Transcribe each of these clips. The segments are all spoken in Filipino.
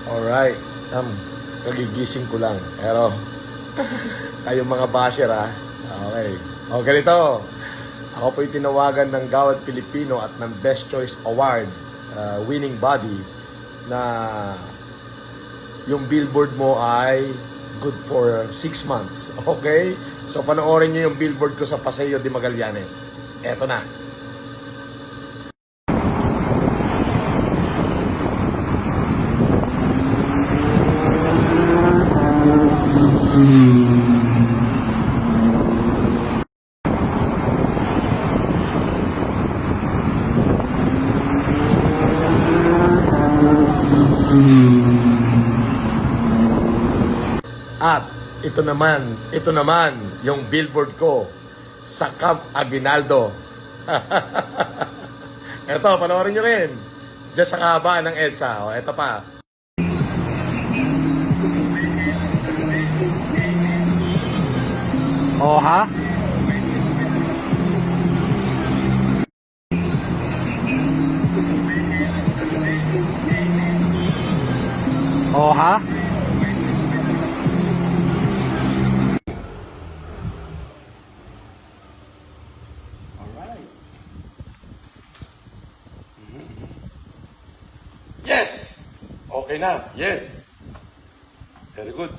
Alright. Kagigising ko lang. Pero, kayong mga basher Okay. O ganito. Ako po'y tinawagan ng Gawad Pilipino at ng Best Choice Award winning body na yung billboard mo ay good for 6 months. Okay? So panoorin nyo yung billboard ko sa Paseo de Magallanes. Eto na. At ito naman yung billboard ko sa Camp Aguinaldo. Ito, panoorin nyo rin. Diyan sa kahabaan ng EDSA. O, ito pa. Oh, ha? Oh, ha? Yes! Okay na. Yes. Very good.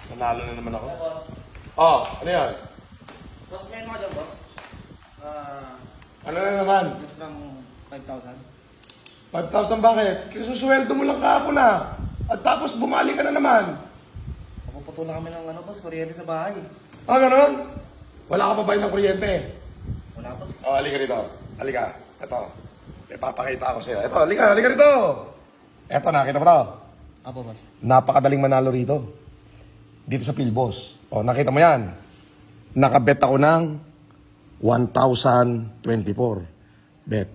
Nanalo na naman ako. Boss. Oh, ano yan? Boss, may ano ka dyan, boss? Ano na naman? Next ng 5,000. 5,000 bakit? Kisusweldo mo lang kahapon na. At tapos bumalik ka na naman. Mapuputulan kami ng boss, kuryente sa bahay. Ah, gano'n? Wala ka pa ba ng kuryente? Wala, boss. Oh, halika rito. Halika. Ito. Ipapakita ko sa'yo. Ito, halika rito. Ito, nakita mo to. Apo, boss. Napakadaling manalo rito. Dito sa Pilbos. O, nakita mo yan. Nakabet ako ng 1,024. Bet.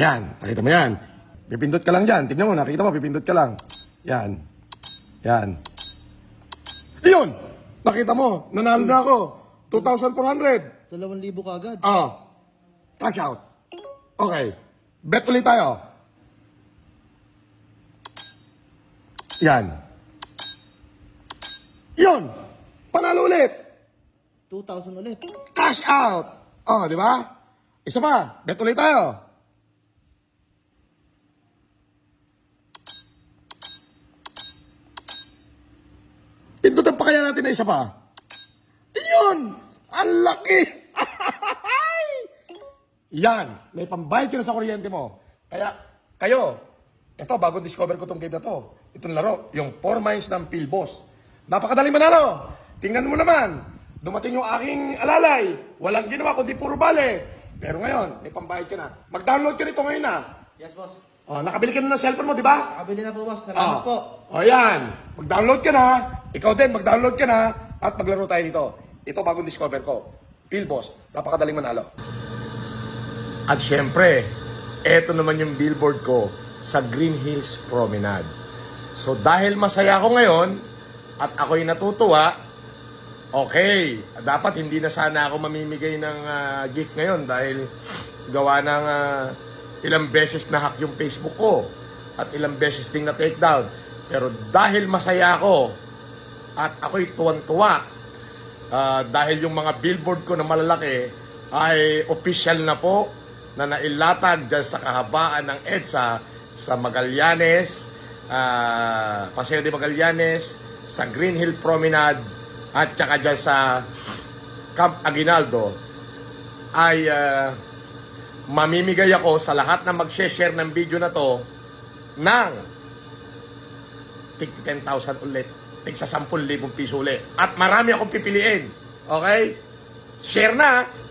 Yan, nakita mo yan. Pipindot ka lang dyan. Tignan mo, nakita mo, pipindot ka lang. Yan. Yan. Iyon! Nakita mo, nanalo na ako. 2,400. 2,000 ka agad. Oh. Cash out. Okay. Bet ulit tayo. Yan. Yun. Panalo ulit. 2,000 ulit. Cash out. Oh, di ba? Isa pa. Bet ulit tayo. Pindutan pa kaya natin na isa pa. Yun. Ang laki. Yan. May pambayad ka na sa kuryente mo. Kaya, kayo, ito, bago discover ko tong game na to. Itong laro, yung 4 miles ng Pilbos. Napakadaling manalo. Tingnan mo naman. Dumating yung aking alalay. Walang ginawa kundi puro bale. Pero ngayon, may pambayad ka na. Mag-download ka nito ngayon na. Yes, boss. Oh, nakabili ka na ng cellphone mo, di ba? Nakabili na po, boss. Salamat po. O yan. Mag-download ka na. Ikaw din, mag-download ka na. At maglaro tayo dito. Ito bagong discover ko. Pilbos. Napakadaling manalo. At syempre, eto naman yung billboard ko sa Green Hills Promenade. So dahil masaya ako ngayon at ako'y natutuwa, okay, dapat hindi na sana ako mamimigay ng gift ngayon dahil gawa ng ilang beses na hack yung Facebook ko at ilang beses ding na take down. Pero dahil masaya ako at ako'y tuwan-tuwa dahil yung mga billboard ko na malalaki ay official na po na nailatag dyan sa kahabaan ng EDSA sa Magallanes, Paseo de Magallanes, sa Green Hill Promenade, at saka dyan sa Camp Aguinaldo, ay mamimigay ako sa lahat na mag-share ng video na to ng tig 10,000 ulit, tig sa 10,000 piso ulit. At marami akong pipiliin. Okay? Share na!